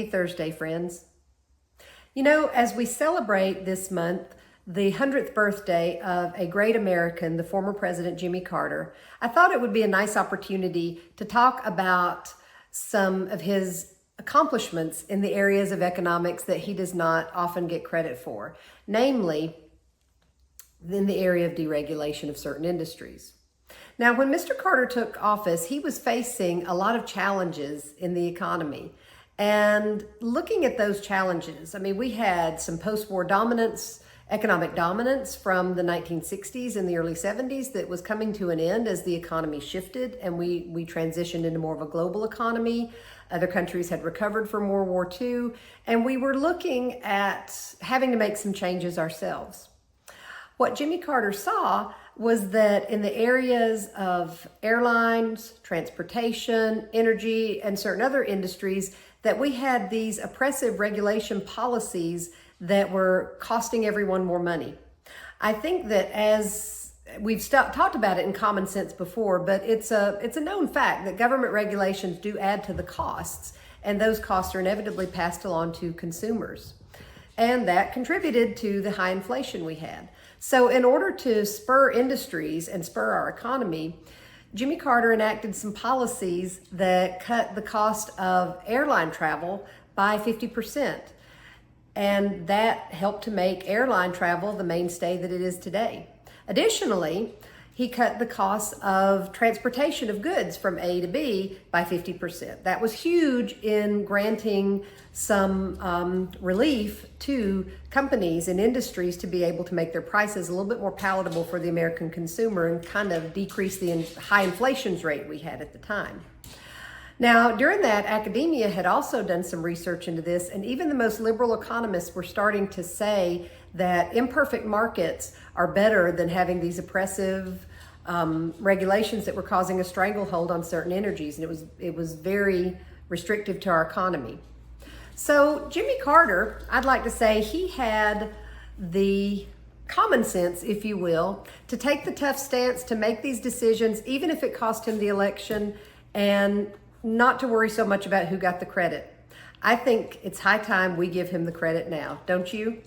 Happy Thursday, friends. You know, as we celebrate this month the 100th birthday of a great American, the former President Jimmy Carter, I thought it would be a nice opportunity to talk about some of his accomplishments in the areas of economics that he does not often get credit for, namely in the area of deregulation of certain industries. Now, when Mr. Carter took office, he was facing a lot of challenges in the economy. And looking at those challenges, I mean, we had some post-war dominance, economic dominance from the 1960s and the early 70s that was coming to an end as the economy shifted and we transitioned into more of a global economy. Other countries had recovered from World War II, and we were looking at having to make some changes ourselves. What Jimmy Carter saw was that in the areas of airlines, transportation, energy, and certain other industries, that we had these oppressive regulation policies that were costing everyone more money. I think that as we've talked about it in common sense before, but it's a known fact that government regulations do add to the costs, and those costs are inevitably passed along to consumers. And that contributed to the high inflation we had. So in order to spur industries and spur our economy, Jimmy Carter enacted some policies that cut the cost of airline travel by 50%. And that helped to make airline travel the mainstay that it is today. Additionally, he cut the cost of transportation of goods from A to B by 50%. That was huge in granting some relief to companies and industries to be able to make their prices a little bit more palatable for the American consumer and kind of decrease the high inflation rate we had at the time. Now, during that, academia had also done some research into this, and even the most liberal economists were starting to say that imperfect markets are better than having these oppressive regulations that were causing a stranglehold on certain energies, and it was very restrictive to our economy. So Jimmy Carter, I'd like to say he had the common sense, if you will, to take the tough stance, to make these decisions, even if it cost him the election, and not to worry so much about who got the credit. I think it's high time we give him the credit now, don't you?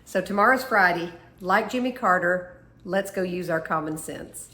So tomorrow's Friday. Like Jimmy Carter, let's go use our common sense.